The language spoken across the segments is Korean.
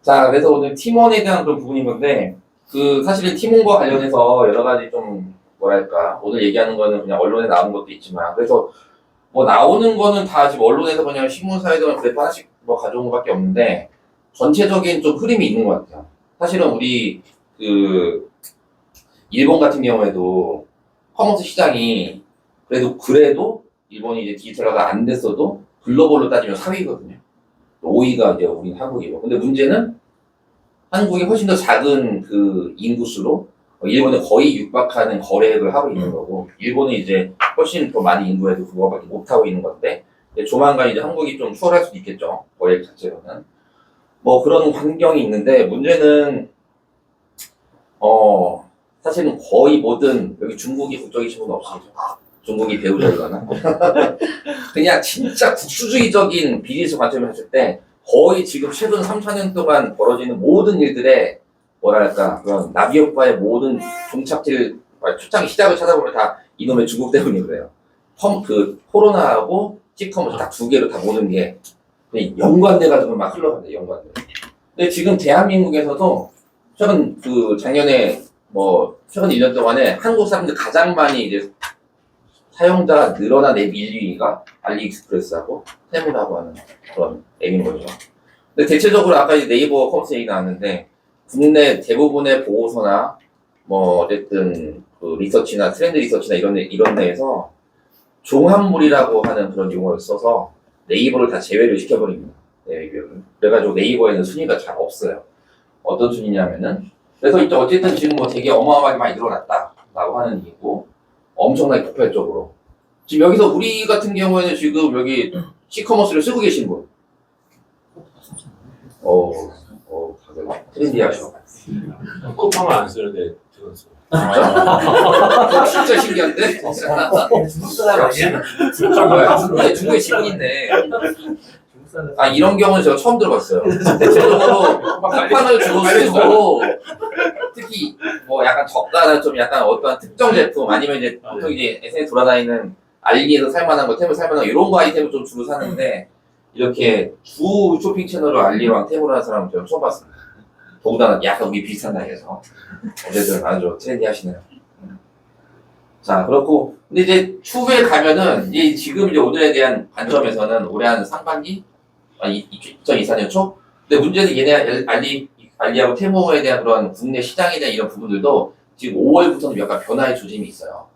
자, 그래서 오늘 팀원에 대한 그런 부분인 건데, 사실은 팀원과 관련해서 여러 가지 좀, 뭐랄까, 오늘 얘기하는 거는 그냥 언론에 나오는 것도 있지만, 그래서 뭐 나오는 거는 다 지금 언론에서 그냥 신문사에서 그래프 하나씩 뭐 가져온 것밖에 없는데, 전체적인 좀 흐름이 있는 것 같아요. 사실은 우리, 일본 같은 경우에도 커머스 시장이 그래도 일본이 이제 디지털화가 안 됐어도 글로벌로 따지면 4위거든요. 5위가 이제 우리 한국이고. 근데 문제는 한국이 훨씬 더 작은 인구수로 일본에 거의 육박하는 거래액을 하고 있는 거고, 일본은 이제 훨씬 더 많은 인구에도 그거밖에 못 하고 있는 건데, 조만간 이제 한국이 좀 추월할 수도 있겠죠. 거래액 자체로는. 뭐 그런 환경이 있는데, 문제는, 사실은 거의 모든, 여기 중국이 국적이신 분 없으시죠? 중국이 배우자이거나. 그냥 진짜 국수주의적인 비즈니스 관점에서 봤을 때, 거의 지금 최근 3, 4년 동안 벌어지는 모든 일들의 뭐랄까 그런 나비효과의 모든 초창기 시작을 찾아보면 다 이놈의 중국 때문이 그래요. 코로나하고 시커머스 딱 두 개로 다 모든 게 연관돼가지고 막 흘러간다. 연관돼. 근데 지금 대한민국에서도 최근 작년에 최근 1년 동안에 한국 사람들 가장 많이 이제 사용자가 늘어난 앱 1위가 알리익스프레스하고 테무라고 하는 그런 앱인 거죠. 근데 대체적으로 아까 네이버 커머스 얘기 나왔는데, 국내 대부분의 보고서나 어쨌든 리서치나 트렌드 리서치나 이런 데에서 종합물이라고 하는 그런 용어를 써서 네이버를 다 제외를 시켜버립니다. 네이버를. 그래가지고 네이버에는 순위가 잘 없어요. 어떤 순위냐면은, 그래서 이제 어쨌든 지금 되게 어마어마하게 많이 늘어났다라고 하는 얘기고, 엄청나게 폭발적으로. 지금 여기서 우리 같은 경우에는 지금 여기 시커머스를 쓰고 계신 분. 다들 트렌디하셔. 쿠팡을 안 쓰는데 들었어. 진짜 신기한데? 중국 사람 아니야? 중국의 지분인데. 이런 경우는 제가 처음 들어봤어요. 대체적으로 쿠팡을 주로 쓰고, 특히 약간 저가나 좀 약간 어떠한 특정 제품 아니면 이제 보통 이제 SNS 돌아다니는 알리에서 살만한 거, 템을 살만한 거 이런 거 아이템을 좀 주로 사는데, 이렇게 주 쇼핑 채널로 알리랑 템을 하는 사람은 제가 처음 봤습니다. 더군다나 약간 우리 비슷한 나이에서. 어쨌든 아주 트렌디 하시네요. 자, 그렇고, 근데 이제 추후에 가면은, 지금 이제 오늘에 대한 관점에서는 올해 한 상반기? 2024년 초? 근데 문제는 얘네 알리하고 테무에 대한 그런 국내 시장에 대한 이런 부분들도 지금 5월부터는 약간 변화의 조짐이 있어요.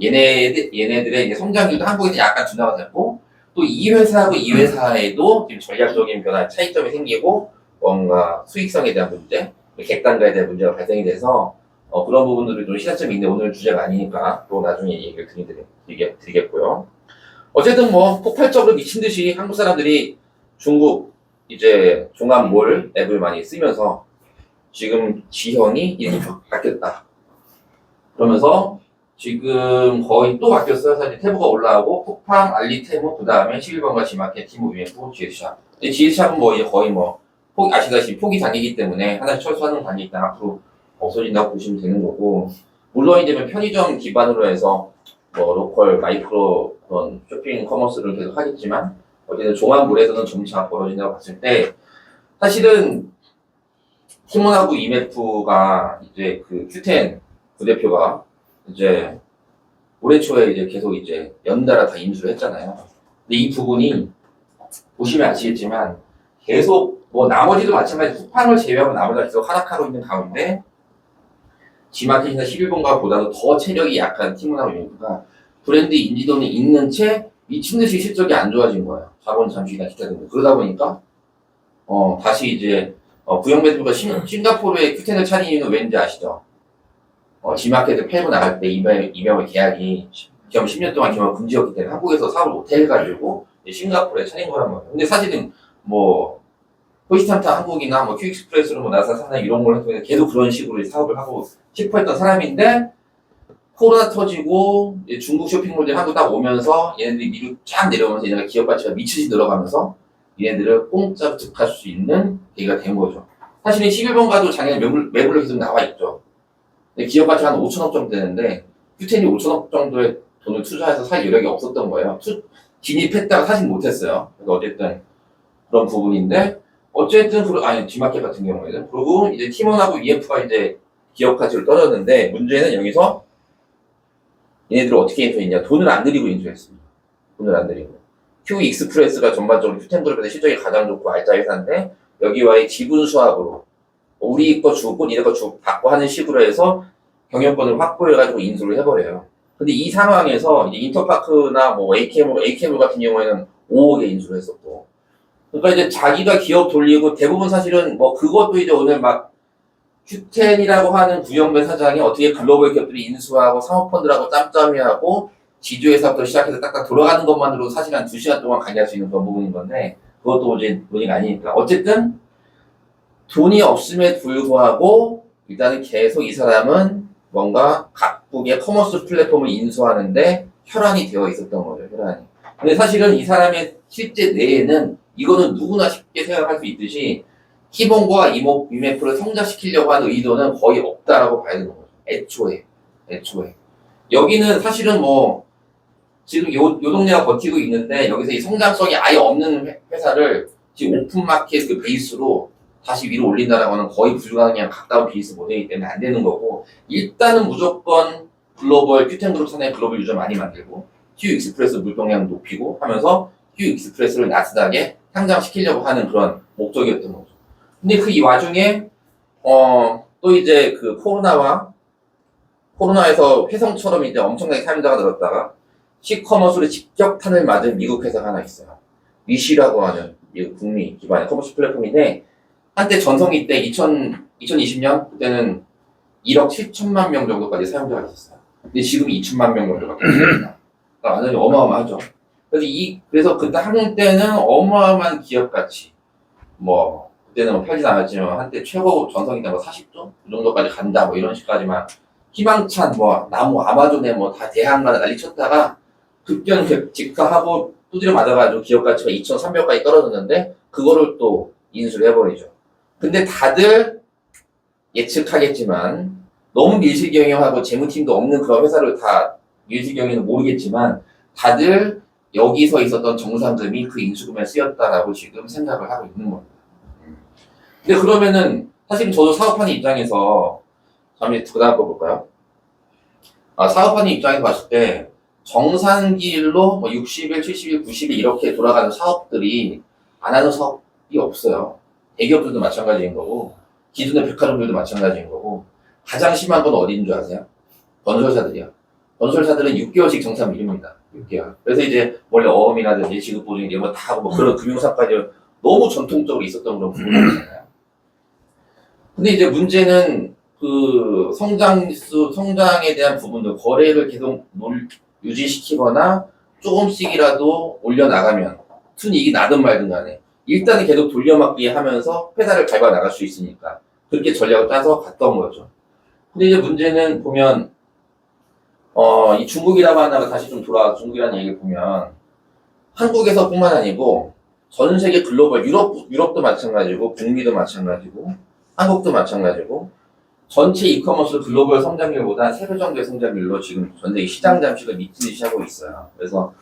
얘네들의 이제 성장률도 한국에서 약간 둔화가 됐고, 또 이 회사하고 이 회사에도 지금 전략적인 변화, 차이점이 생기고, 뭔가 수익성에 대한 문제, 객단가에 대한 문제가 발생이 돼서, 그런 부분들이 좀 시사점이 있는데 오늘 주제가 아니니까 또 나중에 얘기를 드리겠고요. 어쨌든 폭발적으로 미친 듯이 한국 사람들이 중국 이제 종합몰 앱을 많이 쓰면서 지금 지형이 이렇게 바뀌었다. 그러면서 지금 거의 또 바뀌었어요. 사실 태브가 올라오고 쿠팡, 알리, 테무, 그 다음에 11번가 지마켓, 티모, UMF, GS샵. GS샵은 이제 거의 아시다시피 포기 단계이기 때문에 하나씩 철수하는 단계 있다 앞으로 없어진다고 보시면 되는 거고, 물론 이제 편의점 기반으로 해서 로컬 마이크로 그런 쇼핑 커머스를 계속 하겠지만, 어쨌든 종합물에서는 점차 벌어진다고 봤을 때, 사실은 팀원하고 EMF가 이제 Q10 부대표가 이제 올해 초에 이제 계속 이제 연달아 다 인수를 했잖아요. 근데 이 부분이 보시면 아시겠지만 계속 나머지도 마찬가지 쿠팡을 제외하고 나머지가 계속 하락하고 있는 가운데, G마켓이나 11번가보다도 더 체력이 약한 팀원하고 EMF가 브랜드 인지도는 있는 채 미친듯이 실적이 안 좋아진 거예요. 자본 잠식이나 기타 등등. 그러다 보니까 다시 이제 부영매수가 싱가포르에 Q10을 차린 이유는 왠지 아시죠? G마켓을 팔고 나갈 때 이명의 계약이 기업 10년 동안 기업 금지였기 때문에 한국에서 사업을 못 해가지고 싱가포르에 차린 거란 말이에요. 근데 사실은 호시탐탐 한국이나 큐익스프레스로 나사 사나 이런 걸 해서 계속 그런 식으로 사업을 하고 싶어 했던 사람인데, 코로나 터지고 중국 쇼핑몰들이 한국 딱 오면서 얘네들이 미국 쫙 내려오면서 얘네가 기업 가치가 미치지 늘어가면서 얘네들을 공짜로 득할 수 있는 계기가 된 거죠. 사실은 11번가도 작년에 매물로 계속 나와 있죠. 근데 기업 가치가 한 5천억 정도 되는데 Q10이 5천억 정도의 돈을 투자해서 살 여력이 없었던 거예요. 진입했다가 사진 못했어요. 그래서 어쨌든 그런 부분인데, 어쨌든 아니 G마켓 같은 경우에는 그리고 이제 팀원하고 EF가 이제 기업 가치로 떨어졌는데 문제는 여기서 얘네들을 어떻게 인수했냐? 돈을 안 들이고 인수했습니다. 돈을 안 들이고. Q 익스프레스가 전반적으로 큐텐그룹에서 실적이 가장 좋고 알짜 회사인데 여기와의 지분 수합으로 우리 거 주고 니네 거 주고 받고 하는 식으로 해서 경영권을 확보해가지고 인수를 해버려요. 근데 이 상황에서 이제 인터파크나 뭐 AK몰 같은 경우에는 5억에 인수를 했었고. 그러니까 이제 자기가 기업 돌리고 대부분 사실은 뭐 그것도 이제 오늘 막 큐텐이라고 하는 구영배 사장이 어떻게 글로벌 기업들이 인수하고 사모펀드라고 짬짬이하고 지주회사부터 시작해서 딱딱 돌아가는 것만으로도 사실 한 2시간 동안 강의할 수 있는 그런 부분인 건데 그것도 이제 논의가 아니니까 어쨌든 돈이 없음에 불구하고 일단은 계속 이 사람은 뭔가 각국의 커머스 플랫폼을 인수하는데 혈안이 되어 있었던 거죠. 혈안이. 근데 사실은 이 사람의 실제 뇌에는 이거는 누구나 쉽게 생각할 수 있듯이 키본고와 이메프를 성장시키려고 하는 의도는 거의 없다라고 봐야 되는 거죠. 애초에. 여기는 사실은 뭐 지금 요 동네가 버티고 있는데 여기서 이 성장성이 아예 없는 회사를 지금 오픈마켓 그 베이스로 다시 위로 올린다라고 하는 거의 불가능한 가까운 베이스 모델이기 때문에 안 되는 거고 일단은 무조건 글로벌 큐텐그룹 산하의 글로벌 유저 많이 만들고 Q 익스프레스 물동량 높이고 하면서 Q 익스프레스를 나스닥에 상장시키려고 하는 그런 목적이었던 거죠. 근데 그 이 와중에 또 이제 그 코로나에서 회성처럼 이제 엄청나게 사용자가 늘었다가 시커머스로 직격탄을 맞은 미국 회사가 하나 있어요. 위시라고 하는 미국 북미 기반의 커머스 플랫폼인데 한때 전성기 때 2020년 그때는 1억 7천만 명 정도까지 사용자가 있었어요. 근데 지금 2천만 명 정도밖에 없습니다. 그러니까 완전히 어마어마하죠. 그래서 그때 한때는 어마어마한 기업 가치 뭐 그때는 뭐 팔진 않았지만 한때 최고 전성기 때 뭐 40조 그 정도까지 간다 뭐 이런 식까지만 희망찬 뭐 나무 아마존에 뭐 다 대항마다 난리 쳤다가 급변 직하하고 두드려 맞아가지고 기업 가치가 2,300까지 떨어졌는데 그거를 또 인수를 해버리죠. 근데 다들 예측하겠지만 너무 밀실경영하고 재무팀도 없는 그런 회사를 다 밀실경영은 모르겠지만 다들 여기서 있었던 정상금이 그 인수금에 쓰였다라고 지금 생각을 하고 있는 겁니다. 근데 그러면은 사실 저도 사업하는 입장에서 잠시 그 다음 거 볼까요? 사업하는 입장에서 봤을 때 정상길로 뭐 60일, 70일, 90일 이렇게 돌아가는 사업들이 안 하는 사업이 없어요. 대기업들도 마찬가지인 거고 기존의 백화점들도 마찬가지인 거고 가장 심한 건 어디인 줄 아세요? 건설사들이요. 건설사들은 6개월씩 정상 미룹니다. 6개월. 그래서 이제 원래 어음이라든지 지급보증 이런 거 다 하고 뭐 그런 금융사까지 너무 전통적으로 있었던 그런 부분이잖아요. 근데 이제 문제는 그 성장에 대한 부분도 거래를 계속 유지시키거나 조금씩이라도 올려나가면 순이익이 나든 말든 간에 일단은 계속 돌려막기 하면서 회사를 밟아 나갈 수 있으니까 그렇게 전략을 짜서 갔던 거죠. 근데 이제 문제는 보면 이 중국이라고 하나가 다시 좀 중국이라는 얘기를 보면 한국에서뿐만 아니고 전 세계 글로벌 유럽도 마찬가지고 북미도 마찬가지고 한국도 마찬가지고 전체 이커머스 글로벌 성장률보다 3배 정도의 성장률로 지금 전 세계 시장 잠식을 미치듯이 하고 있어요. 그래서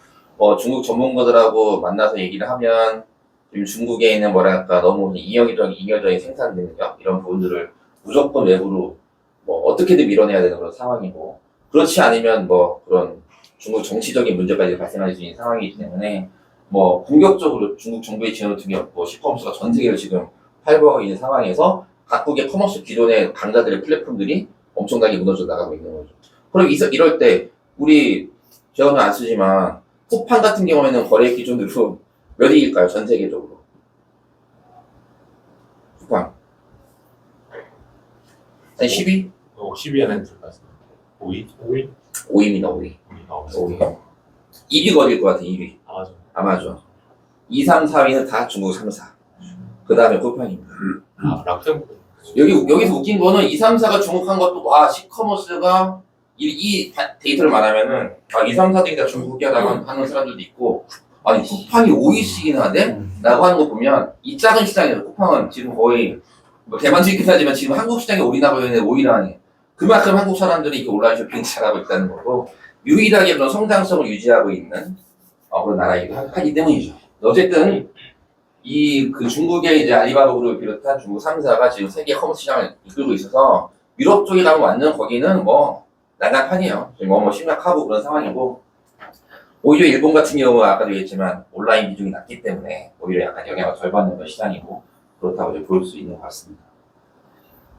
중국 전문가들하고 만나서 얘기를 하면 지금 중국에 있는 뭐랄까 너무 이념적인 생산 능력 이런 부분들을 무조건 외부로 뭐 어떻게든 밀어내야 되는 그런 상황이고 그렇지 않으면 뭐 그런 중국 정치적인 문제까지 발생할 수 있는 상황이기 때문에 뭐 공격적으로 중국 정부의 지원을 등에 업고 시커머스가 전 세계를 지금 활보하고 있는 상황에서 각국의 커머스 기존의 강자들의 플랫폼들이 엄청나게 무너져 나가고 있는 거죠. 그럼 이럴 때 우리 제가 오늘 안 쓰지만 쿠팡 같은 경우에는 거래 기준으로 몇 위일까요? 전 세계적으로. 쿠팡. 한 10위? 10위 안에 들어갔습니다 5위? 5위입니다, 5위. 5위. 2위가 어딜 것 같아, 2위. 아마존. 2, 3, 4위는 다 중국 3, 4. 그 다음에 쿠팡입니다. 락템. 여기서 웃긴 거는 2, 3, 4가 중국한 것도 시커머스가 이 데이터를 말하면은 2, 3, 4등이 다 중국이라고 하는 사람들도 있고 아니 쿠팡이 5위씩이나 하네? 라고 하는 거 보면 이 작은 시장에서 쿠팡은 지금 거의 뭐 대만주식 회사지만 지금 한국 시장에 올인하고 있는 5위라니 그만큼 한국 사람들이 이렇게 온라인 쇼핑 잘하고 있다는 거고 유일하게 그런 성장성을 유지하고 있는 그런 나라이기도 하기 때문이죠. 어쨌든 이 그 중국의 이제 알리바바 그룹을 비롯한 중국 3사가 지금 세계 커머스 시장을 이끌고 있어서 유럽 쪽에 가면 완전 거기는 뭐 난장판이에요. 지금 뭐 심각하고 그런 상황이고 오히려 일본 같은 경우는 아까도 얘기했지만 온라인 비중이 낮기 때문에 오히려 약간 영향을 덜 받는 그런 시장이고 그렇다고 이제 볼 수 있는 것 같습니다.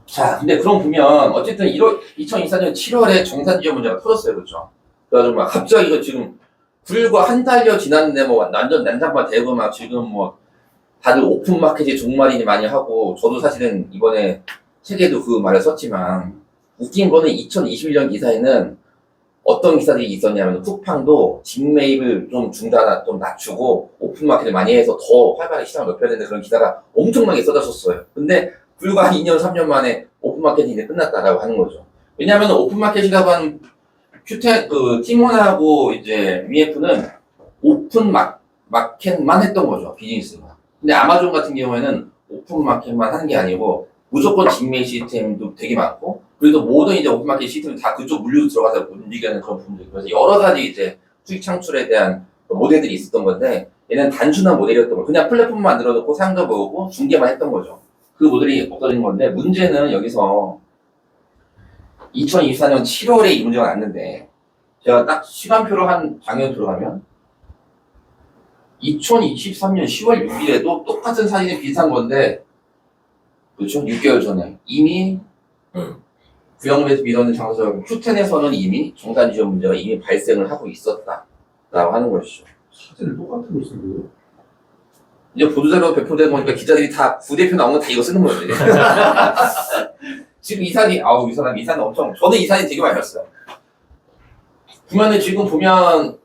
자, 근데 그럼 보면 어쨌든 2024년 7월에 정산지원 문제가 터졌어요, 그렇죠? 그래가지고 막 갑자기 이거 지금 불과 한 달여 지났는데 뭐 완전 난장판 되고 막 지금 뭐 다들 오픈 마켓이 종말이니 많이 하고 저도 사실은 이번에 책에도 그 말을 썼지만 웃긴 거는 2021년 기사에는 어떤 기사들이 있었냐면 쿠팡도 직매입을 좀 좀 낮추고 오픈 마켓을 많이 해서 더 활발하게 시장을 넓혀야 되는 그런 기사가 엄청나게 쏟아졌어요. 근데 불과 한 2년, 3년 만에 오픈 마켓이 이제 끝났다라고 하는 거죠. 왜냐하면 오픈 마켓이라고 하는 티몬하고 이제 VF는 오픈 마켓만 했던 거죠, 비즈니스가. 근데 아마존 같은 경우에는 오픈 마켓만 하는 게 아니고 무조건 직매입 시스템도 되게 많고 그래도 모든 이제 오픈 마켓 시스템이 다 그쪽 물류로 들어가서 움직이는 그런 부분들. 그래서 여러 가지 이제 수익 창출에 대한 모델들이 있었던 건데 얘는 단순한 모델이었던 거예요. 그냥 플랫폼 만들어놓고 사용자 모으고 중개만 했던 거죠. 그 모델이 없어진 건데 문제는 여기서 2024년 7월에 이 문제가 났는데 제가 딱 시간표로 한 장면 들어가면 2023년 10월 6일에도 똑같은 사진이 비슷한 건데 그렇죠? 6개월 전에 이미 구형에서 밀어낸 장소 Q10에서는 이미 정산지원 문제가 이미 발생을 하고 있었다라고 하는 것이죠. 사진을 똑같은 걸 쓴 거예요? 이제 보도자료 배포되고 보니까 기자들이 다 부대표 나온 거 다 이거 쓰는 거지. 지금 이 사진 엄청 저는 이 사진 되게 많이 봤어요. 보면은 지금 보면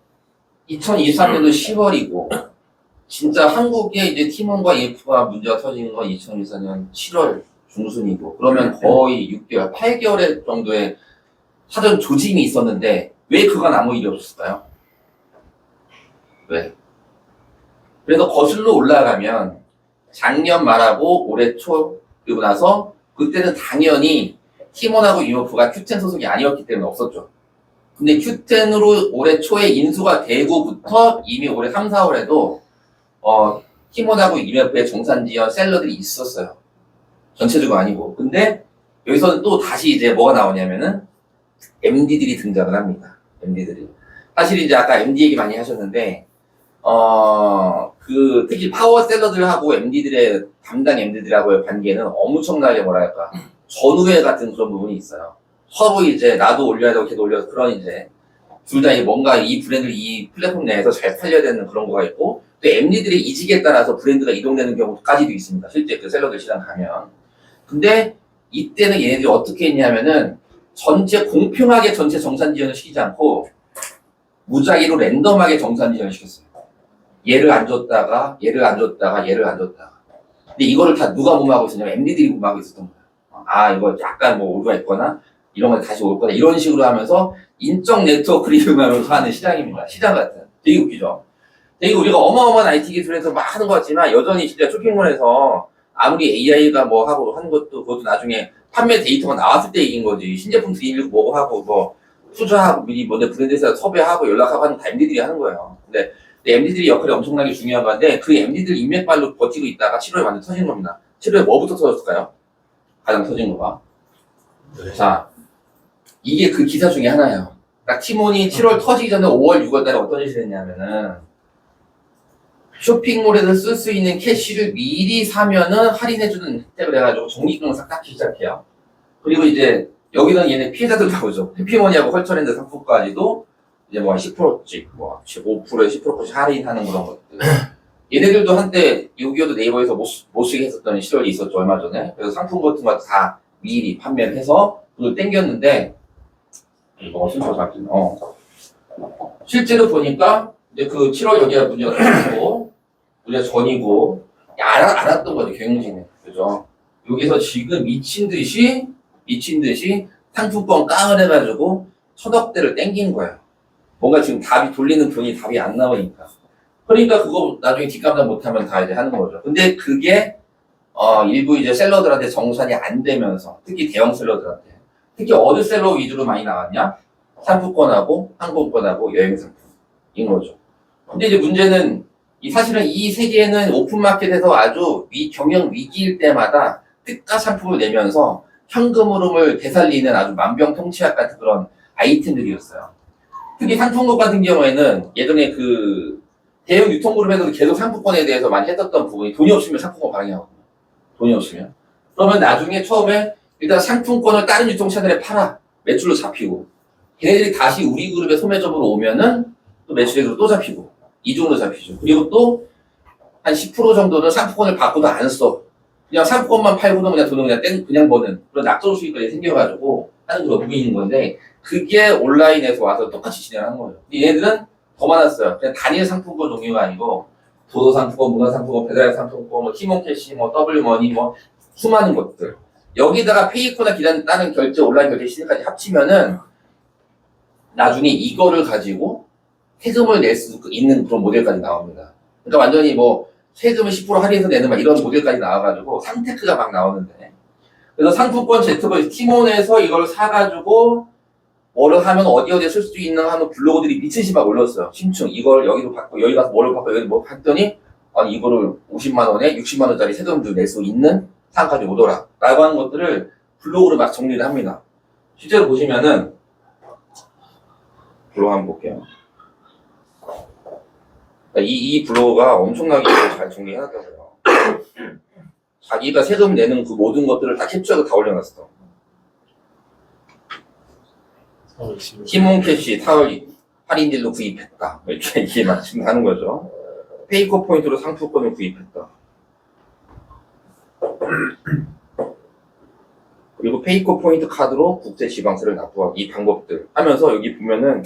2023년도 10월이고 진짜 한국에 이제 팀원과 EF가 문제가 터지는 건 2024년 7월 중순이고 그러면 거의 6개월, 8개월 정도의 사전 조짐이 있었는데 왜 그간 아무 일이 없었을까요? 왜? 그래서 거슬러 올라가면 작년 말하고 올해 초 그리고 나서 그때는 당연히 팀원하고 EF가 Q10 소속이 아니었기 때문에 없었죠. 근데 Q10으로 올해 초에 인수가 되고부터 이미 올해 3, 4월에도 팀원하고 EF의 정산지원 셀러들이 있었어요. 전체적으로 아니고. 근데 여기서는 또 다시 이제 뭐가 나오냐면은 MD들이 등장을 합니다. MD들이. 사실 이제 아까 MD 얘기 많이 하셨는데 특히 파워 셀러들하고 MD들의 담당 MD들하고의 관계는 엄청나게 뭐랄까 전우회 같은 그런 부분이 있어요. 서로 이제 나도 올려야 되고 걔도 올려서 그런 이제 둘 다 뭔가 이 브랜드를 이 플랫폼 내에서 잘 팔려야 되는 그런 거가 있고 또 MD들의 이직에 따라서 브랜드가 이동되는 경우까지도 있습니다. 실제 그 셀러들 시장 가면. 근데 이때는 얘네들이 어떻게 했냐면은 전체 공평하게 전체 정산 지원을 시키지 않고 무작위로 랜덤하게 정산 지원을 시켰어요. 얘를 안 줬다가 얘를 안 줬다가 얘를 안 줬다가. 근데 이거를 다 누가 무마하고 있었냐면 MD들이 무마하고 있었던 거예요. 아 이거 약간 뭐 오류가 있거나 이런 건 다시 올 거다 이런 식으로 하면서 인적 네트워크를 이용하면서 하는 시장입니다. 시장 같은. 되게 웃기죠. 되게 우리가 어마어마한 IT 기술에서 막 하는 것 같지만 여전히 진짜 쇼핑몰에서 아무리 AI가 뭐 하고 하는 것도 그것도 나중에 판매 데이터가 나왔을 때 이긴 거지. 신제품 드리려고 뭐고 하고 뭐 투자하고 미리 뭐내 브랜드에서 섭외하고 연락하고 하는 다 MD들이 하는 거예요. 근데 MD들이 역할이 엄청나게 중요한 건데 그 MD들 인맥발로 버티고 있다가 7월에 완전 터진 겁니다. 7월에 뭐부터 터졌을까요? 가장 터진 거가. 네. 자, 이게 그 기사 중에 하나예요. 딱 티몬이 7월 터지기 전에 5월, 6월 달에 어떤 짓을 했냐면은 쇼핑몰에서 쓸 수 있는 캐시를 미리 사면은 할인해주는 혜택을 해가지고 종이금을 싹 닦기 시작해요. 그리고 이제 여기는 얘네 피해자들 나오죠. 해피머니하고 컬처랜드 상품까지도 이제 뭐 10%씩, 뭐 5%에 10%씩 할인하는 그런 것들. 얘네들도 한때 여기어도 네이버에서 못 쓰게 했었던 시절이 있었죠, 얼마 전에. 그래서 상품 같은 거 다 미리 판매를 해서 돈을 땡겼는데, 이거 순서 잡히네. 실제로 보니까 이제 그 7월 여기가 문제가 터지고, 문제가 전이고, 알았던 거죠, 경영진은. 그죠? 여기서 지금 미친 듯이 상품권 깡을 해가지고 천억대를 땡긴 거예요. 뭔가 지금 돌리는 돈이 답이 안 나오니까. 그러니까 그거 나중에 뒷감당 못하면 다 이제 하는 거죠. 근데 그게, 일부 이제 셀러들한테 정산이 안 되면서, 특히 대형 셀러들한테. 특히 어느 셀러 위주로 많이 나왔냐? 상품권하고, 항공권하고, 여행 상품인 거죠. 근데 이제 문제는 이 사실은 이 세계는 오픈마켓에서 아주 경영 위기일 때마다 특가 상품을 내면서 현금 흐름을 되살리는 아주 만병통치약 같은 그런 아이템들이었어요. 특히 상품국 같은 경우에는 예전에 그 대형 유통그룹에서도 계속 상품권에 대해서 많이 했었던 부분이 돈이 없으면 상품권 발행하거든요. 돈이 없으면. 그러면 나중에 처음에 일단 상품권을 다른 유통 채널에 팔아. 매출로 잡히고. 걔네들이 다시 우리 그룹의 소매점으로 오면은 또 매출액으로 또 잡히고. 이중으로 잡히죠. 그리고 또 한 10% 정도는 상품권을 받고도 안 써. 그냥 상품권만 팔고는 그냥 돈을 그냥 버는 그런 낙점 수익까지 생겨가지고 하는 그런 부분인 건데 그게 온라인에서 와서 똑같이 진행하는 거예요. 얘네들은 더 많았어요. 그냥 단일 상품권 종류가 아니고 도서 상품권, 문화 상품권, 배달 상품권, 뭐 티몬캐시, 뭐 더블머니, 뭐 수많은 것들. 여기다가 페이커나 다른 결제 온라인 결제 시스템까지 합치면은 나중에 이거를 가지고 세금을 낼 수 있는 그런 모델까지 나옵니다. 그러니까 완전히 뭐 세금을 10% 할인해서 내는 막 이런 모델까지 나와가지고 상테크가 막 나오는데 그래서 상품권 제트버스 티몬에서 이걸 사가지고 뭐를 하면 어디에 쓸 수 있는 하는 블로그들이 미친듯이 막 올렸어요. 심층 이걸 여기도 받고 여기 가서 뭐를 받고 여기 뭐 했더니 아니 이거를 50만 원에 60만 원짜리 세금도 낼 수 있는 상까지 오더라 라고 하는 것들을 블로그로 막 정리를 합니다. 실제로 보시면은 블로그 한번 볼게요. 이 블로그가 엄청나게 잘 정리해놨더라고요. 자기가 세금 내는 그 모든 것들을 다 캡처해서 다 올려놨어. 티몬캐시 타월 할인딜로 구입했다. 이렇게 말씀하는 거죠. 페이커 포인트로 상품권을 구입했다. 그리고 페이커 포인트 카드로 국제 지방세를 납부하기 이 방법들 하면서 여기 보면은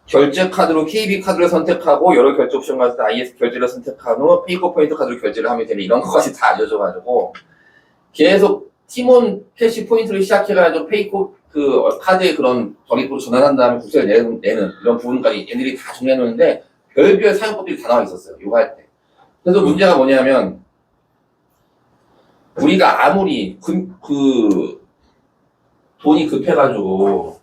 결제 카드로 KB 카드를 선택하고 여러 결제 옵션 갔을 때 IS 결제를 선택한 후 페이커 포인트 카드로 결제를 하면 되는 이런 것까지 다 알려줘가지고 계속 티몬 캐시 포인트를 시작해가지고 페이커 그 카드의 그런 적립으로 전환한 다음에 국세를 내는 이런 부분까지 얘네들이 다 정리해놓는데 별별 사용법들이 다 나와 있었어요. 이거 할 때. 그래서 문제가 뭐냐면 우리가 아무리 그 돈이 급해가지고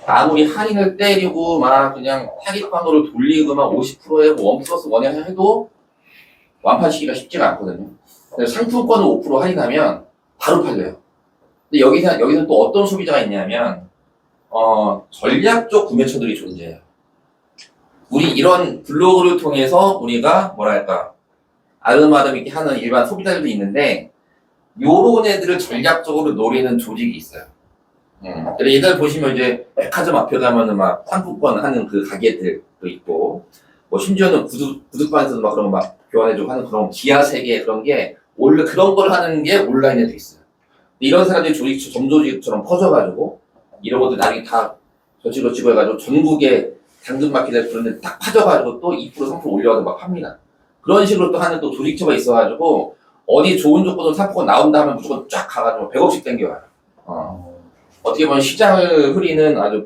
아무리 할인을 때리고 막 그냥 타깃방으로 돌리고 막 50%에 뭐 1+1에 해도 완판시키기가 쉽지가 않거든요. 그래서 상품권을 5% 할인하면 바로 팔려요. 근데 여기서 또 어떤 소비자가 있냐면 전략적 구매처들이 존재해요. 우리 이런 블로그를 통해서 우리가 뭐랄까 아름아름 이렇게 하는 일반 소비자들도 있는데 요런 애들을 전략적으로 노리는 조직이 있어요. 예전에 보시면 이제 백화점 앞에 가면은 막 상품권 하는 그 가게들도 있고, 뭐 심지어는 구두반에서도 막 그런 거 막 교환해주고 하는 그런 기아 세계 그런 게 원래 그런 걸 하는 게 온라인에도 있어요. 이런 사람들이 점조직처럼 퍼져가지고 이런 것들 나중에 다 저치로 집어해가지고 전국에 당근마켓에 그런데 딱 파져가지고 또 2% 3% 올려가지고 막 팝니다. 그런 식으로 또 하는 또 조직처가 있어가지고 어디 좋은 조건으로 상품권 나온다 하면 무조건 쫙 가가지고 100억씩 땡겨와요. 어떻게 보면 시장을 흐리는 아주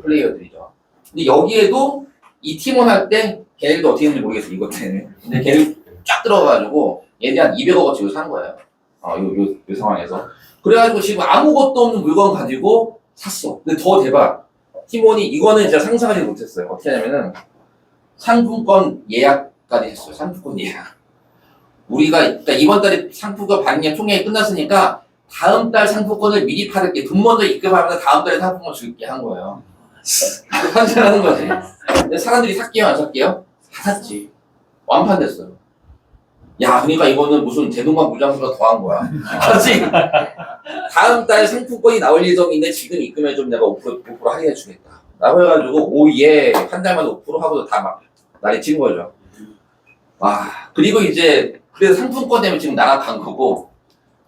플레이어들이죠. 근데 여기에도 이 팀원 할 때 걔네들도 어떻게 했는지 모르겠어 이것 때문에. 근데 걔네들 쫙 들어가가지고 얘네 한 200억어치를 산 거예요. 요 상황에서. 그래가지고 지금 아무것도 없는 물건 가지고 샀어. 근데 더 대박. 팀원이 이거는 제가 상상하지 못했어요. 어떻게 하냐면은 상품권 예약까지 했어요. 상품권 예약. 우리가 그러니까 이번 달에 상품권 발행 총액이 끝났으니까 다음 달 상품권을 미리 팔을게. 돈 먼저 입금하면 다음 달에 상품권 줄게 한 거예요. 환전하는 거지. 근데 사람들이 샀게요, 안 샀게요? 다 샀지. 완판됐어요. 야, 그러니까 이거는 무슨 대동강 무장수가 더한 거야. 그렇지? 다음 달 상품권이 나올 예정인데 지금 입금해 좀 내가 5% 할인해 주겠다. 라고 해가지고 오예 한 달만 5% 하고도 다 막 날이 찐 거죠. 와, 그리고 이제 그래서 상품권 때문에 지금 날아간 거고.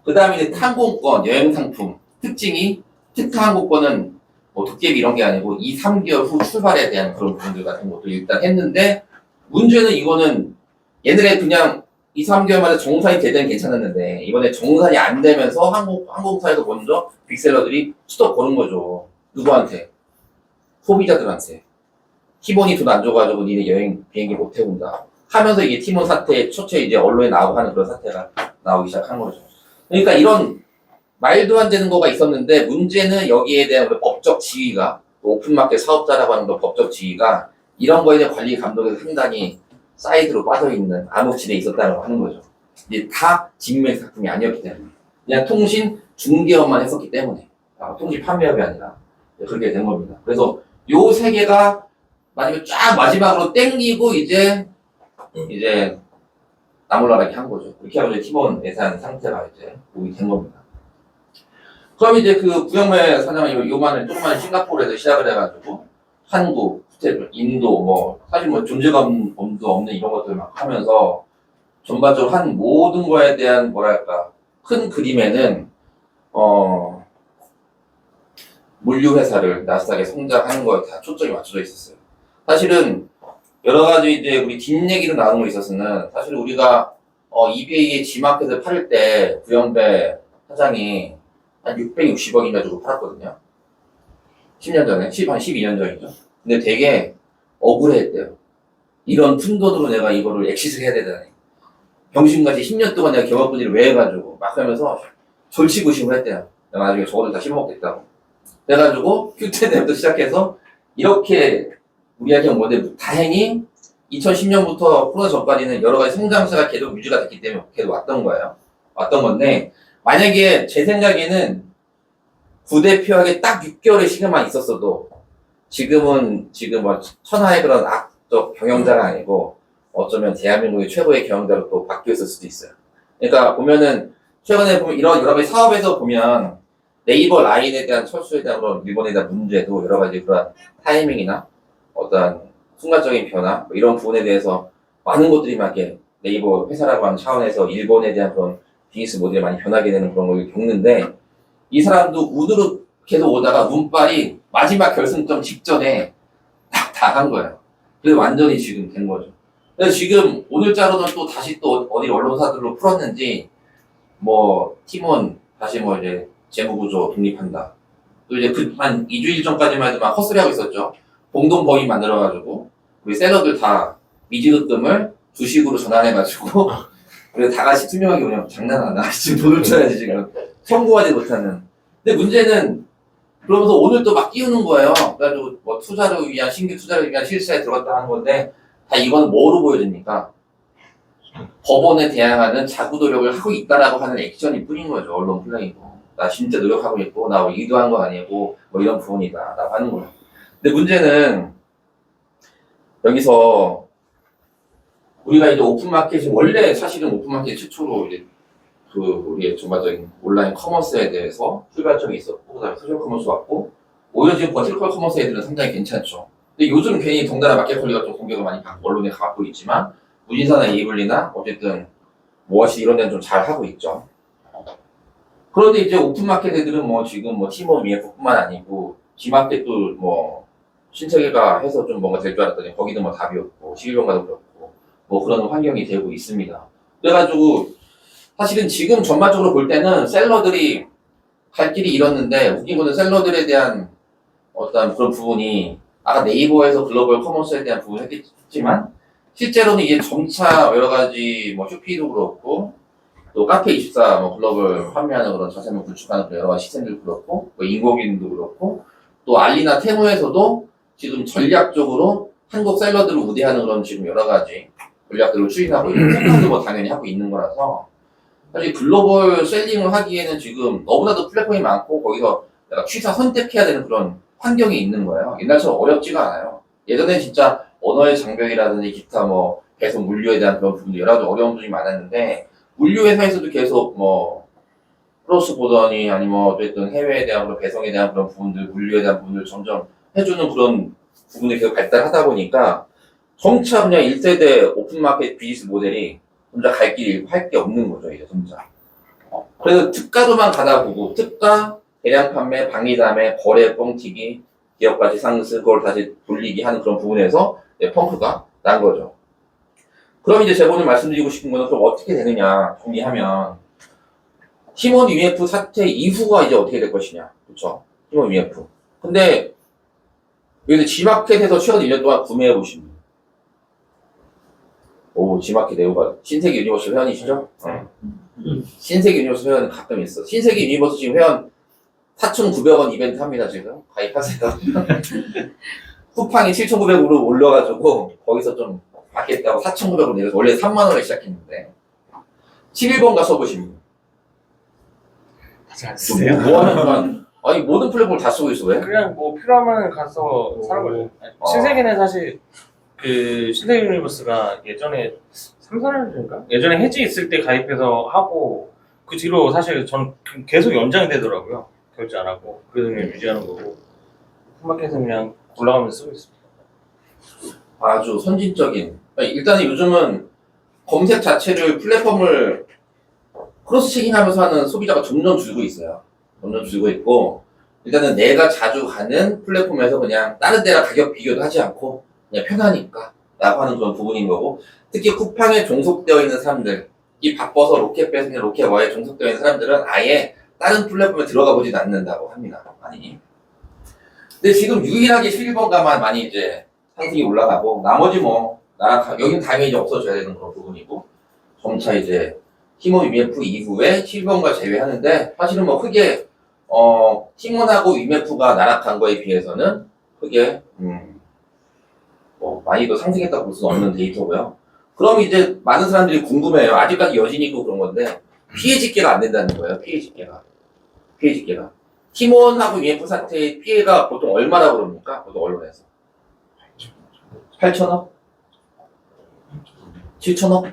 그 다음에 이제 항공권, 여행 상품, 특징이 특가 항공권은 뭐 도깨비 이런 게 아니고 2, 3개월 후 출발에 대한 그런 부분들 같은 것도 일단 했는데 문제는 이거는 얘네들 그냥 2, 3개월 만에 정산이 되면 괜찮았는데 이번에 정산이 안 되면서 항공사에서 먼저 빅셀러들이 스톱 거는 거죠. 누구한테? 소비자들한테. 팀원이 돈 안 줘가지고 니네 여행 비행기 못 해본다. 하면서 이게 팀원 사태, 초체 이제 언론에 나오고 하는 그런 사태가 나오기 시작한 거죠. 그러니까 이런 말도 안 되는 거가 있었는데 문제는 여기에 대한 법적 지위가 오픈마켓 사업자라고 하는 거 법적 지위가 이런 거에 대한 관리 감독에서 상당히 사이드로 빠져있는 암흑질에 있었다고 하는 거죠. 이제 다 직맥 작품이 아니었기 때문에 그냥 통신 중개업만 했었기 때문에 통신 판매업이 아니라 그렇게 된 겁니다. 그래서 요 세 개가 마지막에 쫙 마지막으로 땡기고 이제 나몰라라게 한 거죠. 그렇게 하고 이제 팀원 예산 상태가 이제 오게 된 겁니다. 그럼 이제 그 구영매 사장이 요만한 조그만 싱가포르에서 시작을 해가지고 한국, 인도 뭐 사실 뭐 존재감도 없는 이런 것들 막 하면서 전반적으로 한 모든 거에 대한 뭐랄까 큰 그림에는 물류 회사를 나스닥에 성장하는 거에 다 초점이 맞춰져 있었어요. 사실은 여러 가지 이제 우리 뒷얘기로 나오는 거 있었으면 사실 우리가 eBay에 G마켓을 팔을 때 구영배 사장이 한 660억인가 주고 팔았거든요. 10년 전에, 한 12년 전이죠. 근데 되게 억울해했대요. 이런 큰 돈으로 내가 이거를 엑시스를 해야 되다니. 병신같이 10년 동안 내가 경험분리를 왜 해가지고 막 하면서 절치부심을 했대요. 내가 나중에 저거를 다 씹어먹겠다고. 그래가지고 큐텐부터 시작해서 이렇게 우리한테 온 건데 다행히 2010년부터 코로나 전까지는 여러 가지 성장세가 계속 유지가 됐기 때문에 계속 왔던 거예요. 왔던 건데 만약에 제 생각에는 부대표하게 딱 6개월의 시간만 있었어도 지금 뭐 천하의 그런 악적 경영자가 아니고 어쩌면 대한민국의 최고의 경영자로 또 바뀌어 있을 수도 있어요. 그러니까 보면은 최근에 보면 이런 여러 가지 사업에서 보면 네이버 라인에 대한 철수에 대한 그런 일본에 대한 문제도 여러 가지 그런 타이밍이나 어떤 순간적인 변화 뭐 이런 부분에 대해서 많은 것들이 막 이렇게 네이버 회사라고 하는 차원에서 일본에 대한 그런 비즈니스 모델이 많이 변하게 되는 그런 걸 겪는데 이 사람도 우드로 계속 오다가 운빨이 마지막 결승점 직전에 딱 다 한 거예요. 그래서 완전히 지금 된 거죠. 그래서 지금 오늘자로는 또 다시 또 어디 언론사들로 풀었는지 뭐 팀원 다시 뭐 이제 재무구조 독립한다. 또 이제 한 2주일 전까지만 해도 막 헛소리 하고 있었죠. 공동법인 만들어가지고 우리 셀러들 다 미지급금을 주식으로 전환해가지고 그래서 다 같이 투명하게 운영 장난하나 지금 돈을 줘야지 지금 청구하지 못하는. 근데 문제는 그러면서 오늘 또 막 띄우는 거예요. 그래가지고 뭐 투자를 위한 신규 투자를 위한 실사에 들어갔다 하는 건데 다 이건 뭐로 보여집니까? 법원에 대항하는 자구 노력을 하고 있다라고 하는 액션이 뿐인 거죠. 언론 플레이고 나 진짜 노력하고 있고 나 의도한 거 아니고 뭐 이런 부분이다 라고 하는 거예요. 근데 문제는 여기서 우리가 이제 오픈마켓이 원래 사실은 오픈마켓 최초로 이제 그 우리의 전반적인 온라인 커머스에 대해서 출발점이 있었고 그다음에 소셜 커머스 왔고 오히려 지금 버티컬 커머스 애들은 상당히 괜찮죠. 근데 요즘 괜히 덩달아 마켓컬리가 좀 공격을 많이 받고 언론에 갖고 있지만 무진사나 이블리나 어쨌든 무엇이 이런 데는 좀 잘 하고 있죠. 그런데 이제 오픈마켓 애들은 뭐 지금 뭐 팀원 위에뿐만 아니고 G마켓도 뭐 신세계가 해서 좀 뭔가 될 줄 알았더니 거기도 뭐 답이 없고 11번가도 그렇고 뭐 그런 환경이 되고 있습니다. 그래가지고 사실은 지금 전반적으로 볼 때는 셀러들이 갈 길이 잃었는데 웃긴 거는 셀러들에 대한 어떤 그런 부분이 아까 네이버에서 글로벌 커머스에 대한 부분을 했지만 실제로는 이게 점차 여러 가지 뭐 쇼피도 그렇고 또 카페24 뭐 글로벌 판매하는 그런 자산을 구축하는 그런 여러 가지 시스템도 그렇고 뭐 인공인도 그렇고 또 알리나 테무에서도 지금 전략적으로 한국 셀러들을 우대하는 그런 지금 여러 가지 전략들을 추진하고 있는 생각도 뭐 당연히 하고 있는 거라서 사실 글로벌 셀링을 하기에는 지금 너무나도 플랫폼이 많고 거기서 내가 취사 선택해야 되는 그런 환경이 있는 거예요. 옛날처럼 어렵지가 않아요. 예전엔 진짜 언어의 장벽이라든지 기타 뭐 계속 물류에 대한 그런 부분도 여러 가지 어려운 부분이 많았는데 물류 회사에서도 계속 뭐 크로스 보더니 아니면 어쨌든 해외에 대한 그런 배송에 대한 그런 부분들 물류에 대한 부분들 점점 해주는 그런 부분이 계속 발달하다 보니까 점차 그냥 1세대 오픈마켓 비즈니스 모델이 혼자 갈 길이 할 게 없는 거죠, 이제 혼자. 그래서 특가로만 가다 보고, 특가, 대량 판매, 방위담에, 거래, 뻥튀기, 기업가치 상승, 그걸 다시 돌리기 하는 그런 부분에서 펑크가 난 거죠. 그럼 이제 제가 오늘 말씀드리고 싶은 거는 그럼 어떻게 되느냐, 정리하면. 팀원 UF 사태 이후가 이제 어떻게 될 것이냐. 그쵸? 팀원 UF. 근데, 여기서 G마켓에서 최근 1년 동안 구매해 보십니다. 오, G마켓 네오가 신세계 유니버스 회원이시죠? 신세계 유니버스 회원은 가끔 있어. 신세계 유니버스 지금 회원 4,900원 이벤트 합니다, 지금. 가입하세요. 쿠팡이 7,900으로 올려가지고 거기서 좀 받겠다고 4,900으로 내려서 원래 3만 원에 시작했는데 11번가 써보시면 다잘 좀 쓰세요? 뭐 하는 건 아니 모든 플랫폼을 다 쓰고 있어 왜? 그냥 뭐 필요하면 가서 사는 거예요. 신세계는 사실 그 신세계 유니버스가 예전에 3, 4년 전인가? 예전에 해지 있을 때 가입해서 하고 그 뒤로 사실 전 계속 연장이 되더라고요. 결제 안 하고 그래서 그냥 유지하는 거고 홈마켓은 그냥 올라가면서 쓰고 있습니다. 아주 선진적인 일단은 요즘은 검색 자체를 플랫폼을 크로스 체킹하면서 하는 소비자가 점점 줄고 있어요. 점점 줄고 있고 일단은 내가 자주 가는 플랫폼에서 그냥 다른 데랑 가격 비교도 하지 않고 그냥 편하니까 라고 하는 그런 부분인 거고 특히 쿠팡에 종속되어 있는 사람들 이 바빠서 로켓배송이나 로켓와에 종속되어 있는 사람들은 아예 다른 플랫폼에 들어가 보진 않는다고 합니다. 많이. 근데 지금 유일하게 11번가만 많이 이제 상승이 올라가고 나머지 뭐 나랑 여긴 당연히 이제 없어져야 되는 그런 부분이고 점차 이제 티몬 위메프 이후에 11번가 제외하는데 사실은 뭐 크게 티몬하고 위메프가 나락한 거에 비해서는 크게 뭐 많이 더 상승했다고 볼 수는 없는 데이터고요. 그럼 이제 많은 사람들이 궁금해요. 아직까지 여진이 있고 그런 건데 피해 집계가 안 된다는 거예요. 피해 집계가. 티몬하고 위메프 사태의 피해가 보통 얼마라고 그럽니까? 보통 언론에서 8천억? 7천억?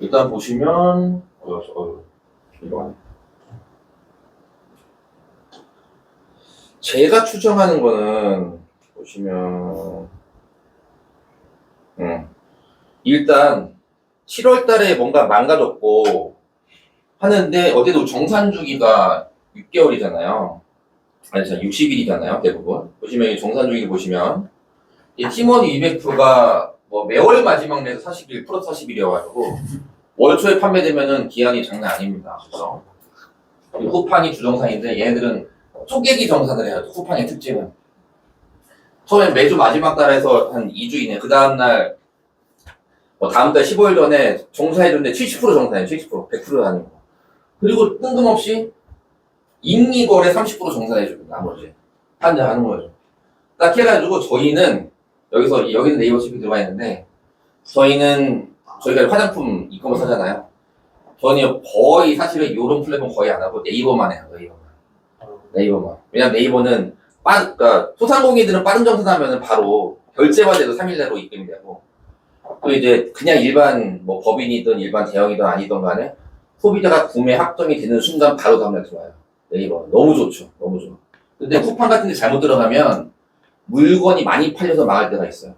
일단 보시면 이거 제가 추정하는 거는 보시면 일단 7월 달에 뭔가 망가졌고 하는데 어제도 정산 주기가 6개월이잖아요. 아니 60일이잖아요. 대부분. 보시면 이 정산 주기 보시면 이 티몬 이베프가 뭐 매월 마지막 내에서 41 플러스 40일이어가지고 월 초에 판매되면은 기한이 장난 아닙니다. 그래서 쿠팡이 주정산인데 얘네들은 쪼개기 정산을 해요. 쿠팡의 특징은 처음에 매주 마지막 달에서 한 2주 이내 그 다음날 뭐 다음 달 15일 전에 정산해줬는데 70% 정산해요. 70% 100%는 아니고 그리고 뜬금없이 임기거래 30% 정산해주고 나머지 하는 거죠. 딱 해가지고 저희는 여기는 네이버 칩이 들어가 있는데 저희가 화장품 이커머스 하잖아요. 저는 거의 사실은 이런 플랫폼 거의 안 하고 네이버만 해요. 네이버만. 왜냐면 네이버는 그러니까 소상공인들은 빠른 정산하면은 바로 결제만 돼도 3일 내로 입금이 되고 또 이제 그냥 일반 뭐 법인이든 일반 대형이든 아니든 간에 소비자가 구매 확정이 되는 순간 바로 다음날 들어와요. 네이버 너무 좋죠. 너무 좋아. 근데 쿠팡 같은 데 잘못 들어가면 물건이 많이 팔려서 망할 때가 있어요.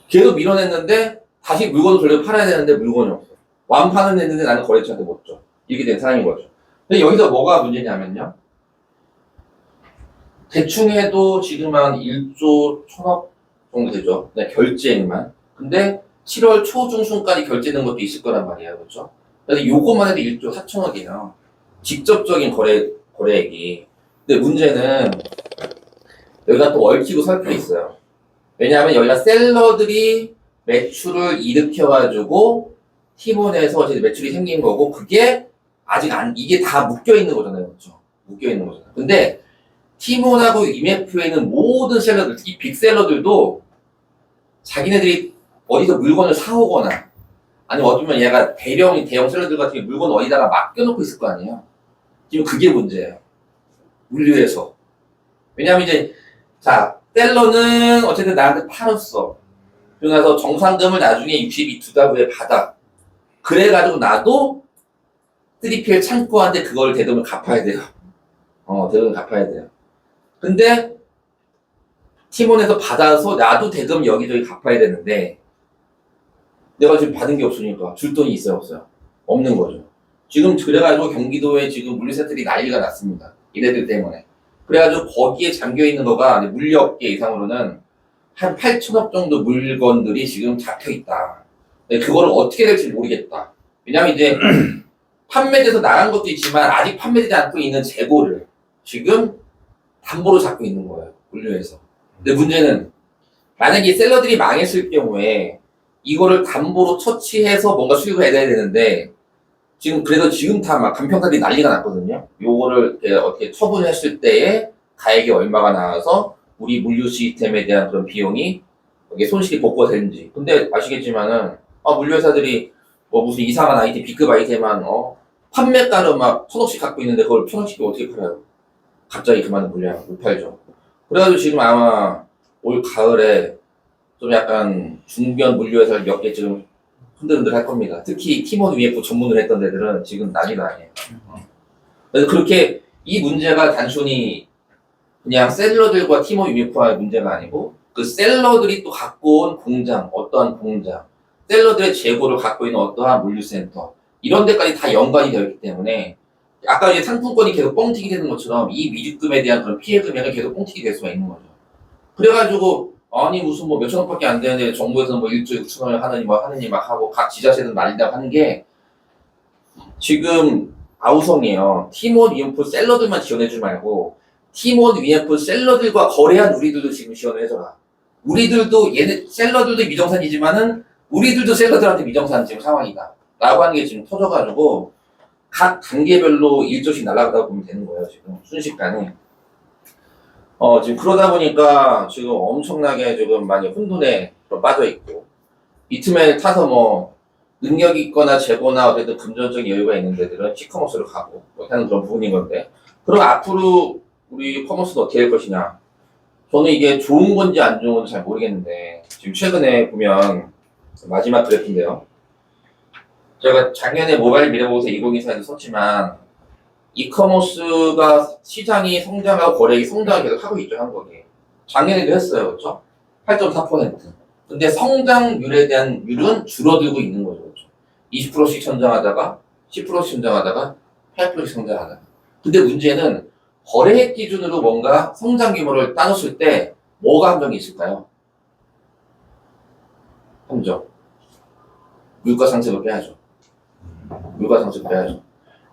계속 밀어냈는데 다시 물건을 돌려 팔아야 되는데 물건이 없어. 완판은 했는데 나는 거래처한테 못 줘. 이렇게 된 상황인 거죠. 근데 여기서 뭐가 문제냐면요. 대충 해도 지금 한 1조 1천억 정도 되죠. 그냥 결제액만. 근데 7월 초 중순까지 결제된 것도 있을 거란 말이에요. 그렇죠? 그래서 요것만 해도 1조 4천억이에요. 직접적인 거래액이. 근데 문제는 여기가 또 얽히고 설켜 있어요. 왜냐하면 여기가 셀러들이 매출을 일으켜가지고 티몬에서 어쨌든 매출이 생긴 거고 그게 아직 이게 다 묶여있는 거잖아요. 그렇죠? 묶여있는 거잖아요. 근데 티몬하고 이메프에 있는 모든 셀러들, 특히 빅셀러들도 자기네들이 어디서 물건을 사오거나 아니면 어쩌면 얘가 대형 셀러들 같은 경우 물건 어디다가 맡겨놓고 있을 거 아니에요. 지금 그게 문제예요. 물류에서. 왜냐하면 이제 셀러는 어쨌든 나한테 팔았어. 그러고 나서 정산금을 나중에 62달 후에 받아. 그래가지고 나도 3PL 창고한테 그걸 대금을 갚아야 돼요. 대금을 갚아야 돼요. 근데 티몬에서 받아서 나도 대금 여기저기 갚아야 되는데 내가 지금 받은 게 없으니까 줄 돈이 있어요, 없어요? 없는 거죠. 지금 그래가지고 경기도에 지금 물류센터들이 난리가 났습니다. 이래들 때문에. 그래가지고 거기에 잠겨있는 거가 물류업계 이상으로는 한 8천억 정도 물건들이 지금 잡혀있다. 그거를 어떻게 될지 모르겠다. 왜냐면 이제 판매돼서 나간 것도 있지만 아직 판매되지 않고 있는 재고를 지금 담보로 잡고 있는 거예요. 물류에서. 근데 문제는 만약에 셀러들이 망했을 경우에 이거를 담보로 처치해서 뭔가 수익을 해야 되는데 그래서 지금 다 막 간평가들이 난리가 났거든요. 요거를 어떻게 처분했을 때에 가액이 얼마가 나와서 우리 물류 시스템에 대한 그런 비용이 이게 손실이 복구가 되는지. 근데 아시겠지만은 물류회사들이 뭐 무슨 이상한 아이템, B급 아이템만 판매가를 막 1,000억씩 갖고 있는데 그걸 1,000억씩 어떻게 팔아요? 갑자기 그만은 물량 못 팔죠. 그래가지고 지금 아마 올 가을에 좀 약간 중견 물류회사를 몇 개 지금 흔들흔들 할 겁니다. 특히 팀원 위에 전문을 했던 데들은 지금 난리도 아니에요. 그래서 그렇게 이 문제가 단순히 그냥 셀러들과 팀원 UF와의 문제가 아니고 그 셀러들이 또 갖고 온 공장, 어떠한 공장, 셀러들의 재고를 갖고 있는 어떠한 물류센터 이런 데까지 다 연관이 되어 있기 때문에 아까 이제 상품권이 계속 뻥튀기 되는 것처럼 이 미주금에 대한 그런 피해 금액을 계속 뻥튀기 될 수가 있는 거죠. 그래가지고 아니 무슨 뭐 몇천 원밖에 안 되는데 정부에서는 뭐 1조 6천 원을 하느니 막 하고 각 지자체는 난리다고 하는 게 지금 아우성이에요. 팀원 위엠프 셀러들만 지원해주지 말고 팀원 위엠프 셀러들과 거래한 우리들도 지금 지원을 해줘라. 우리들도 얘네 셀러들도 미정산이지만은 우리들도 셀러들한테 미정산 지금 상황이다. 라고 하는 게 지금 터져가지고 각 단계별로 1조씩 날아가다 보면 되는 거예요. 지금 순식간에. 지금 그러다 보니까 지금 엄청나게 지금 많이 혼돈에 빠져 있고 이 틈에 타서 뭐 능력이 있거나 재고나 어쨌든 금전적인 여유가 있는 데들은 시커머스를 가고 하는 그런 부분인 건데 그럼 앞으로 우리 커머스는 어떻게 될 것이냐 저는 이게 좋은 건지 안 좋은 건지 잘 모르겠는데 지금 최근에 보면 마지막 그래프인데요 제가 작년에 모바일 미래보고서 2024에서 썼지만 이커머스가 시장이 성장하고 거래액이 성장을 계속 하고 있죠 한국이 작년에도 했어요 그렇죠? 8.4% 근데 성장률에 대한 율은 줄어들고 있는 거죠. 그렇죠? 20%씩 성장하다가 10%씩 성장하다가 8%씩 성장하다가. 근데 문제는 거래액 기준으로 뭔가 성장 규모를 따졌을 때 뭐가 함정이 있을까요? 함정. 물가 상승을 빼야죠. 물가 상승을 빼야죠.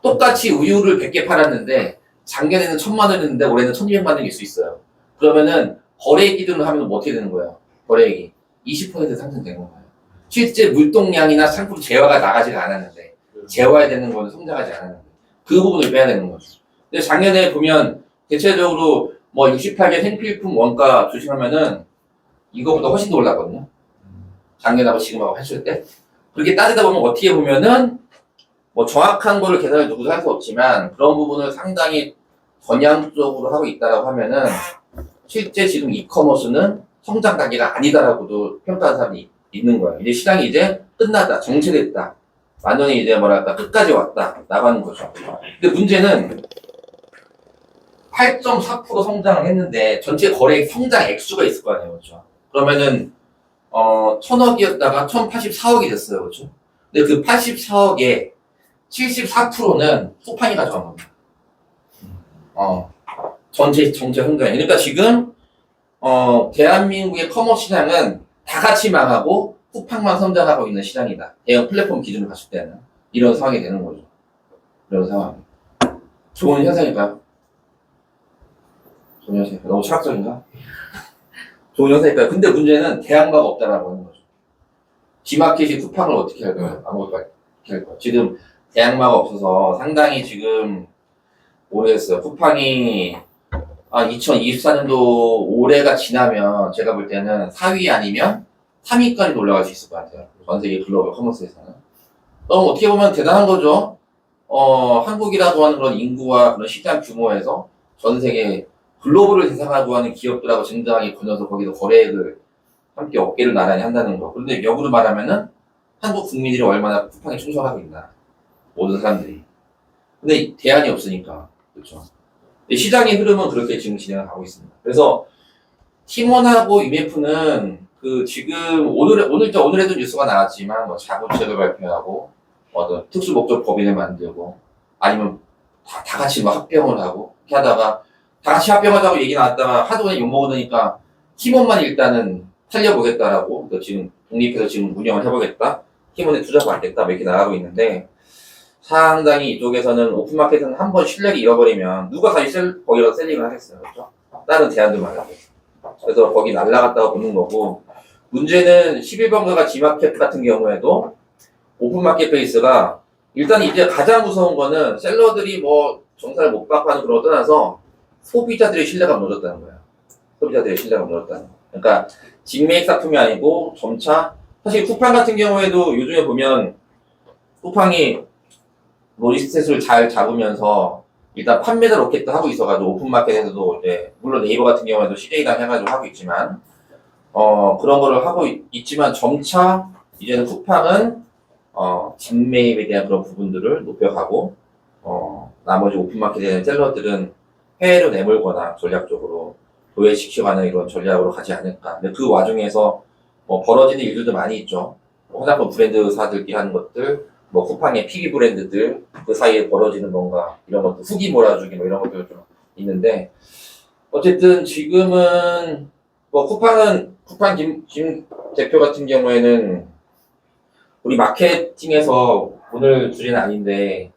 똑같이 우유를 100개 팔았는데 작년에는 1,000만 원이었는데 올해는 1,200만 원일 수 있어요. 그러면은 거래액 기준으로 하면 뭐 어떻게 되는 거예요? 거래액이 20% 상승된 건가요? 실제 물동량이나 상품 재화가 나가지가 않았는데 재화해야 되는 거는 성장하지 않았는데 그 부분을 빼야 되는 거죠. 근데 작년에 보면 대체적으로 뭐 68개 생필품 원가 조심하면은 이거보다 훨씬 더 올랐거든요. 작년하고 지금하고 했을 때 그렇게 따지다 보면 어떻게 보면은 뭐 정확한 거를 계산을 누구도 할 수 없지만 그런 부분을 상당히 전향적으로 하고 있다라고 하면은 실제 지금 이커머스는 성장 단계가 아니다라고도 평가하는 사람이 있는 거예요. 이제 시장이 이제 끝났다, 정체됐다. 완전히 이제 뭐랄까 끝까지 왔다 나가는 거죠. 근데 문제는 8.4% 성장을 했는데 전체 거래액 성장 액수가 있을 거 아니에요, 그렇죠? 그러면은 1,000억이었다가 1,084억이 됐어요, 그렇죠? 근데 그 84억에 74%는 쿠팡이 가져간 겁니다. 전체 성장이. 그러니까 지금 대한민국의 커머스 시장은 다 같이 망하고 쿠팡만 성장하고 있는 시장이다. 대형 플랫폼 기준으로 봤을 때는 이런 상황이 되는 거죠. 이런 상황. 좋은 현상일까요? 좋은 현상일까요? 너무 철학적인가? 좋은 현상일까요? 근데 문제는 대안가가 없다라고 하는 거죠. G마켓이 쿠팡을 어떻게 할까요? 아무것도 어떻게 할까요? 지금 대안가가 없어서 상당히 지금 모르겠어요. 쿠팡이 2024년도 올해가 지나면 제가 볼 때는 4위 아니면 3위까지 올라갈 수 있을 것 같아요. 전 세계 글로벌 커머스에서는. 너무 어떻게 보면 대단한 거죠. 한국이라고 하는 그런 인구와 그런 시장 규모에서 전 세계 글로벌을 대상하고 하는 기업들하고 쟁쟁하게 걸려서 거기서 거래액을 함께 어깨를 나란히 한다는 거. 그런데 역으로 말하면은 한국 국민들이 얼마나 쿠팡에 충성하고 있나. 모든 사람들이. 근데 대안이 없으니까. 그렇죠. 시장의 흐름은 그렇게 지금 진행을 하고 있습니다. 그래서 팀원하고 UMF는 그 지금 오늘에도 뉴스가 나왔지만 뭐 자구책을 발표하고 어떤 특수 목적 법인을 만들고 아니면 다 같이 뭐 합병을 하고 이렇게 하다가 다 같이 합병하자고 얘기 나왔다가 하도 그냥 욕먹으니까 팀원만 일단은 살려보겠다라고 지금 독립해서 지금 운영을 해보겠다 팀원에 투자가 안 됐다 이렇게 나가고 있는데 상당히 이쪽에서는 오픈마켓은 한 번 신뢰를 잃어버리면 누가 다시 거기서 셀링을 하겠어요. 그렇죠? 다른 대안도 말하고. 그래서 거기 날라갔다고 보는 거고 문제는 11번가가 G마켓 같은 경우에도 오픈마켓플레이스가 일단 이제 가장 무서운 거는 셀러들이 뭐 정산을 못 받고 하는 그런 거 떠나서 소비자들의 신뢰가 무너졌다는 거예요. 소비자들의 신뢰가 무너졌다는 거. 그러니까 직매입 상품이 아니고 점차 사실 쿠팡 같은 경우에도 요즘에 보면 쿠팡이 로지스틱을 잘 잡으면서 일단 판매자 로켓도 하고 있어가지고 오픈마켓에서도 이제 물론 네이버 같은 경우에도 CJ랑 해가지고 하고 있지만 그런 거를 하고 있지만 점차 이제는 쿠팡은 직매입에 대한 그런 부분들을 높여가고 나머지 오픈마켓에 대한 셀러들은 해외로 내몰거나 전략적으로 도외시켜가는 이런 전략으로 가지 않을까. 근데 그 와중에서 뭐 벌어지는 일들도 많이 있죠. 화장품 브랜드사들끼리 하는 것들, 뭐 쿠팡의 PB 브랜드들 그 사이에 벌어지는 뭔가 이런 것들 후기 몰아주기 뭐 이런 것들 좀 있는데 어쨌든 지금은 뭐 쿠팡 김 대표 같은 경우에는 우리 마케팅에서 오늘 주제는 아닌데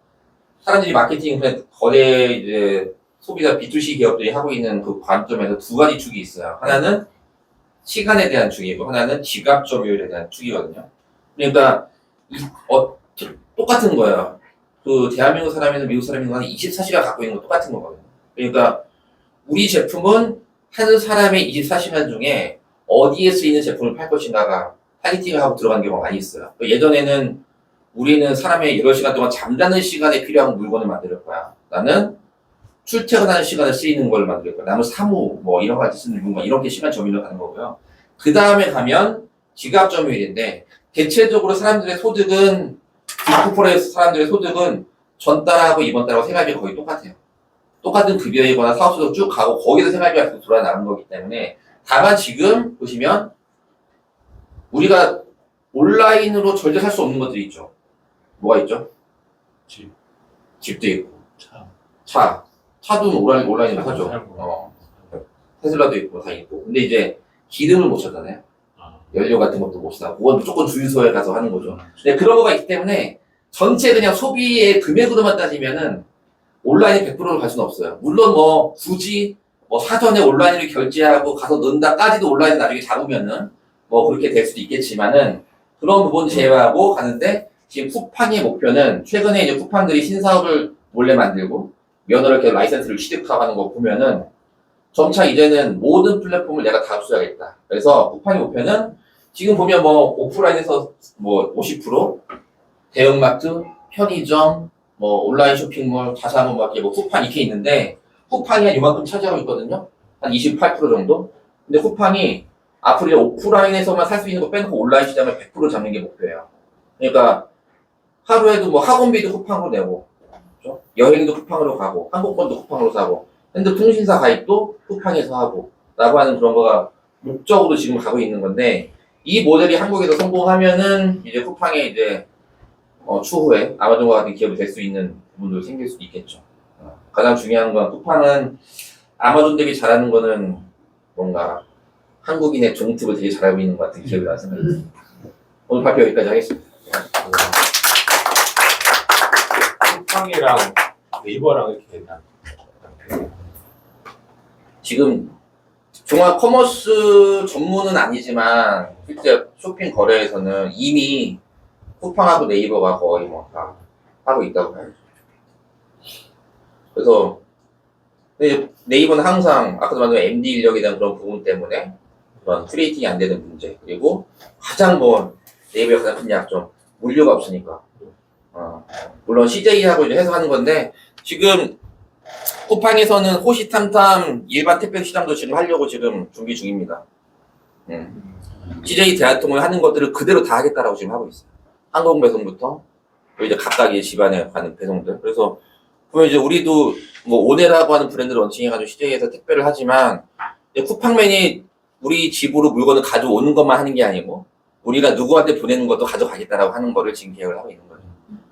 사람들이 마케팅 거래 이제 소비자 B2C 기업들이 하고 있는 그 관점에서 두 가지 축이 있어요. 하나는 시간에 대한 축이고 하나는 지갑 점유율에 대한 축이거든요. 그러니까 똑같은 거예요. 그 대한민국 사람이든 미국 사람이든 간에 24시간 갖고 있는 거 똑같은 거거든요. 그러니까 우리 제품은 한 사람의 24시간 중에 어디에 쓰이는 제품을 팔 것인가가 타겟팅을 하고 들어가는 경우가 많이 있어요. 예전에는 우리는 사람의 8시간 동안 잠자는 시간에 필요한 물건을 만들 거야. 나는 출퇴근하는 시간에 쓰이는 걸 만들 거야. 나는 사무 뭐 이런 거 쓰는 물건 이렇게 시간 점유를 가는 거고요. 그 다음에 가면 지갑 점유율인데 대체적으로 사람들의 소득은 빅4에서 사람들의 소득은 전 달하고 이번 달하고 생활비가 거의 똑같아요. 똑같은 급여이거나 사업소득 쭉 가고 거기서 생활비가 계속 돌아 나온 거기 때문에 다만 지금 보시면 우리가 온라인으로 절대 살 수 없는 것들이 있죠. 뭐가 있죠? 집도 있고 차도 온라인으로 사죠. 테슬라도 있고 다 있고. 근데 이제 기름을 못 찾잖아요. 연료 같은 것도 못 사고 그건 무조건 주유소에 가서 하는 거죠. 근데 그런 거가 있기 때문에 전체 그냥 소비의 금액으로만 따지면은 온라인이 100%로 갈 수는 없어요. 물론 뭐 굳이 뭐 사전에 온라인으로 결제하고 가서 넣는다까지도 온라인 나중에 잡으면은 뭐 그렇게 될 수도 있겠지만은 그런 부분 제외하고 가는데 지금 쿠팡의 목표는 최근에 이제 쿠팡들이 신사업을 몰래 만들고 면허를 이렇게 라이센스를 취득하고 하는 거 보면은 점차 이제는 모든 플랫폼을 내가 다 흡수하겠다. 그래서 쿠팡의 목표는 지금 보면 뭐 오프라인에서 뭐 50%, 대형마트, 편의점, 뭐 온라인 쇼핑몰, 자사몰 뭐 쿠팡 이렇게 있는데 쿠팡이 한 이만큼 차지하고 있거든요. 한 28% 정도. 근데 쿠팡이 앞으로 이제 오프라인에서만 살 수 있는 거 빼놓고 온라인 시장을 100% 잡는 게 목표예요. 그러니까 하루에도 뭐 학원비도 쿠팡으로 내고, 그렇죠? 여행도 쿠팡으로 가고, 항공권도 쿠팡으로 사고, 핸드통신사 가입도 쿠팡에서 하고, 라고 하는 그런 거가 목적으로 지금 가고 있는 건데, 이 모델이 한국에서 성공하면은 이제 쿠팡에 이제 추후에 아마존과 같은 기업이 될 수 있는 부분도 생길 수도 있겠죠. 가장 중요한 건 쿠팡은 아마존 대비 잘하는 거는 뭔가 한국인의 종특을 되게 잘하고 있는 것 같은 기업이라는 생각이 듭니다. 오늘 발표 여기까지 하겠습니다. 쿠팡이랑 네이버랑 이렇게 지금 종합 커머스 전문은 아니지만 실제 쇼핑 거래에서는 이미 쿠팡하고 네이버가 거의 뭐 다 하고 있다고 봐야죠. 그래서 네이버는 항상 아까도 말한 MD 인력에 대한 그런 부분 때문에 그런 크리에이팅이 안 되는 문제 그리고 가장 뭐 네이버의 가장 큰 약점 물류가 없으니까 물론 CJ하고 이제 해서 건데 지금 쿠팡에서는 호시탐탐 일반 택배 시장도 지금 하려고 지금 준비 중입니다. CJ 대한통운이 하는 것들을 그대로 다 하겠다라고 지금 하고 있어요. 항공 배송부터 이제 각각의 집안에 가는 배송들. 그래서 보면 이제 우리도 뭐 오네라고 하는 브랜드를 런칭해가지고 CJ에서 택배를 하지만 쿠팡맨이 우리 집으로 물건을 가져오는 것만 하는 게 아니고 우리가 누구한테 보내는 것도 가져가겠다라고 하는 거를 지금 계획을 하고 있는 거죠.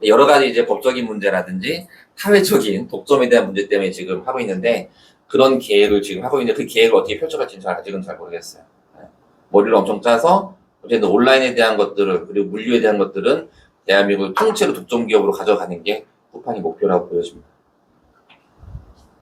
여러 가지 이제 법적인 문제라든지 사회적인 독점에 대한 문제 때문에 지금 하고 있는데 그런 계획을 지금 하고 있는데 그 계획을 어떻게 펼쳐갈지는 아직은 잘 모르겠어요. 머리를 엄청 짜서 어쨌든 온라인에 대한 것들을 그리고 물류에 대한 것들은 대한민국을 통째로 독점 기업으로 가져가는 게 쿠팡의 목표라고 보여집니다.